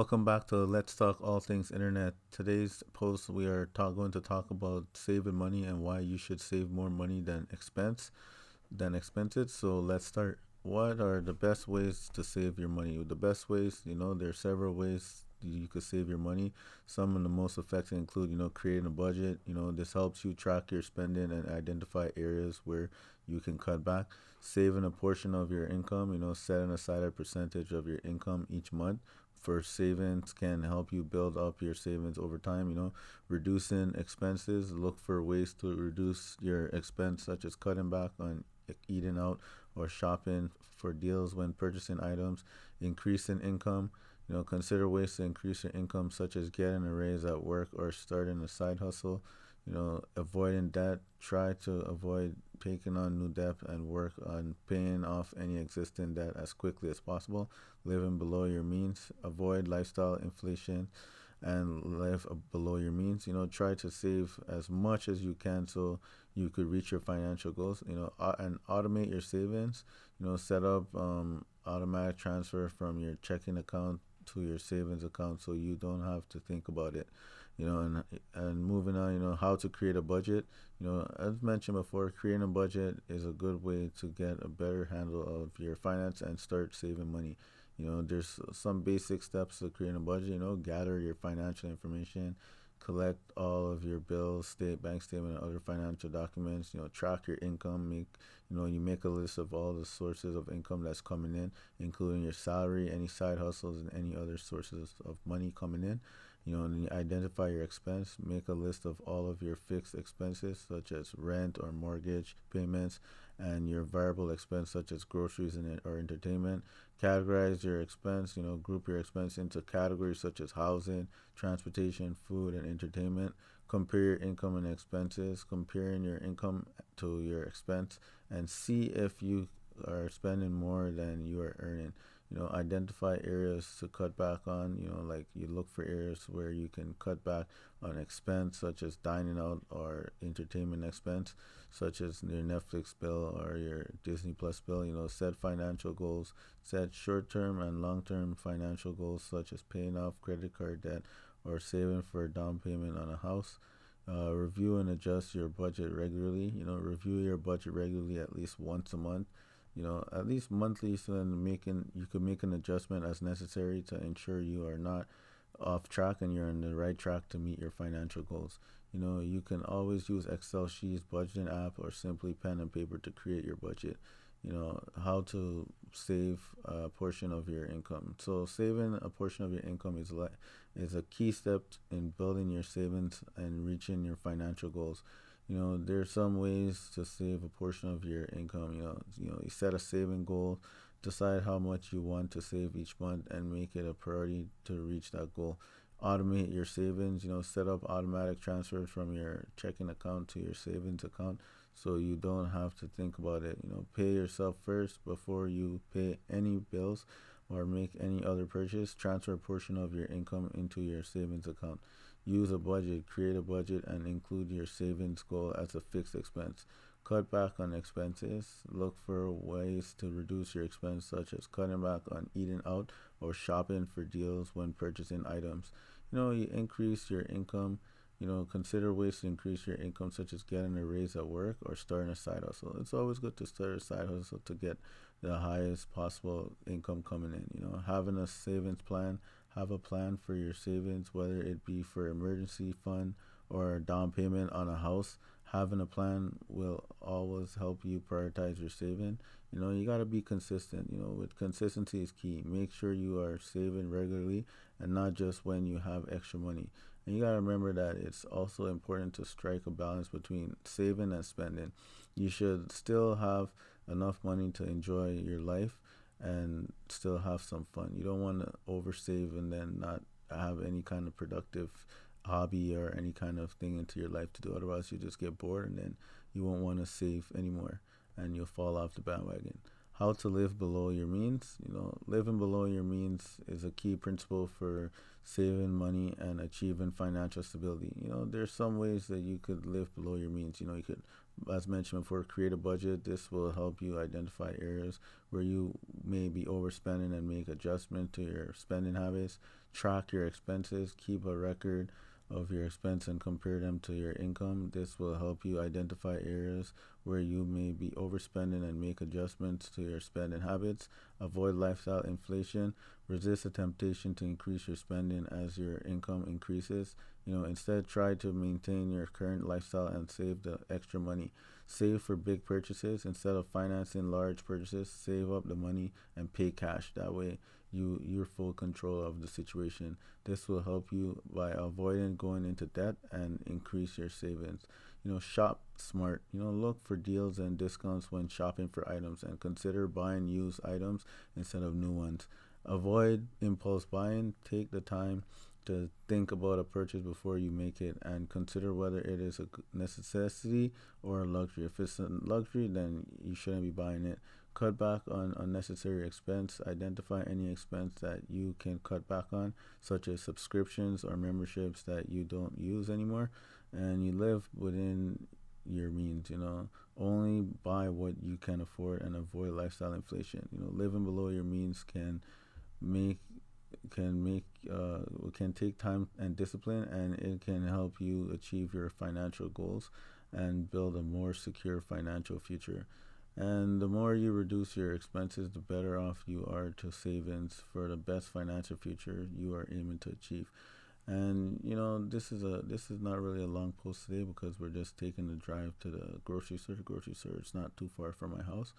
welcome back to Let's Talk All Things Internet. Today's post we are going to talk about saving money and why you should save more money than expenses. So let's start. What are the best ways to save your money? The best ways, there are several ways you could save your money. Some of the most effective include, creating a budget. This helps you track your spending and identify areas where you can cut back. Saving a portion of your income, setting aside a percentage of your income each month for savings can help you build up your savings over time. Reducing expenses, look for ways to reduce your expense, such as cutting back on eating out or shopping for deals when purchasing items. Increasing income, consider ways to increase your income, such as getting a raise at work or starting a side hustle. Avoiding debt, try to avoid taking on new debt and work on paying off any existing debt as quickly as possible. Living below your means, avoid lifestyle inflation and live below your means. Try to save as much as you can so you could reach your financial goals. And automate your savings. Set up automatic transfer from your checking account to your savings account so you don't have to think about it. And moving on, how to create a budget. As mentioned before, creating a budget is a good way to get a better handle of your finance and start saving money. There's some basic steps to creating a budget. Gather your financial information, collect all of your bills, bank statement, and other financial documents. Track your income. You make a list of all the sources of income that's coming in, including your salary, any side hustles, and any other sources of money coming in. And you identify your expense. Make a list of all of your fixed expenses, such as rent or mortgage payments, and your variable expense, such as groceries or entertainment. Categorize your expense. Group your expense into categories such as housing, transportation, food, and entertainment. Compare your income and expenses. Comparing your income to your expense, and see if you are spending more than you are earning. Identify areas to cut back on. Like you look for areas where you can cut back on expense, such as dining out or entertainment expense, such as your Netflix bill or your Disney Plus bill. Set financial goals. Set short-term and long-term financial goals, such as paying off credit card debt or saving for a down payment on a house. Review and adjust your budget regularly. Review your budget regularly, at least once a month, at least monthly, so then you could make an adjustment as necessary to ensure you are not off track and you're on the right track to meet your financial goals. You can always use Excel sheets, budgeting app, or simply pen and paper to create your budget. How to save a portion of your income. So saving a portion of your income is a key step in building your savings and reaching your financial goals. There's some ways to save a portion of your income. You set a saving goal, decide how much you want to save each month, and make it a priority to reach that goal. Automate your savings. Set up automatic transfers from your checking account to your savings account so you don't have to think about it. Pay yourself first before you pay any bills or make any other purchase. Transfer a portion of your income into your savings account. Use a budget. Create a budget and include your savings goal as a fixed expense. Cut back on expenses. Look for ways to reduce your expense, such as cutting back on eating out or shopping for deals when purchasing items. You increase your income. Consider ways to increase your income, such as getting a raise at work or starting a side hustle. It's always good to start a side hustle to get the highest possible income coming in. Having a savings plan. Have a plan for your savings, whether it be for emergency fund or a down payment on a house. Having a plan will always help you prioritize your saving. You got to be consistent. With consistency is key. Make sure you are saving regularly and not just when you have extra money. And you got to remember that it's also important to strike a balance between saving and spending. You should still have enough money to enjoy your life and still have some fun. You don't want to oversave and then not have any kind of productive hobby or any kind of thing into your life to do. Otherwise, you just get bored and then you won't want to save anymore and you'll fall off the bandwagon. how to live below your means. Living below your means is a key principle for saving money and achieving financial stability. There's some ways that you could live below your means. You could, as mentioned before, create a budget. This will help you identify areas where you may be overspending and make adjustment to your spending habits. Track your expenses, keep a record of your expense and compare them to your income. This will help you identify areas where you may be overspending and make adjustments to your spending habits. Avoid lifestyle inflation. Resist the temptation to increase your spending as your income increases. Instead, try to maintain your current lifestyle and save the extra money. Save for big purchases instead of financing large purchases. Save up the money and pay cash. That way, you're full control of the situation. This will help you by avoiding going into debt and increase your savings. Shop smart. Look for deals and discounts when shopping for items and consider buying used items instead of new ones. Avoid impulse buying. Take the time to think about a purchase before you make it and consider whether it is a necessity or a luxury. If it's a luxury, then you shouldn't be buying it. Cut back on unnecessary expense. Identify any expense that you can cut back on, such as subscriptions or memberships that you don't use anymore, and you live within your means. Only buy what you can afford and avoid lifestyle inflation. Living below your means make can take time and discipline, and it can help you achieve your financial goals and build a more secure financial future. And the more you reduce your expenses, the better off you are to savings for the best financial future you are aiming to achieve. And this is not really a long post today because we're just taking the drive to the grocery store. The grocery store is not too far from my house.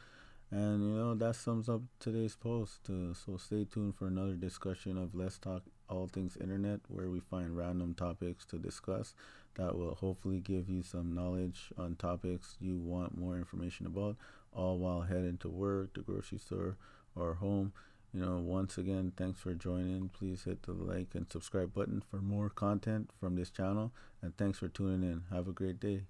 And that sums up today's post. So stay tuned for another discussion of Let's Talk All Things Internet, where we find random topics to discuss that will hopefully give you some knowledge on topics you want more information about, all while heading to work, the grocery store, or home. Once again, thanks for joining. Please hit the like and subscribe button for more content from this channel. And thanks for tuning in. Have a great day.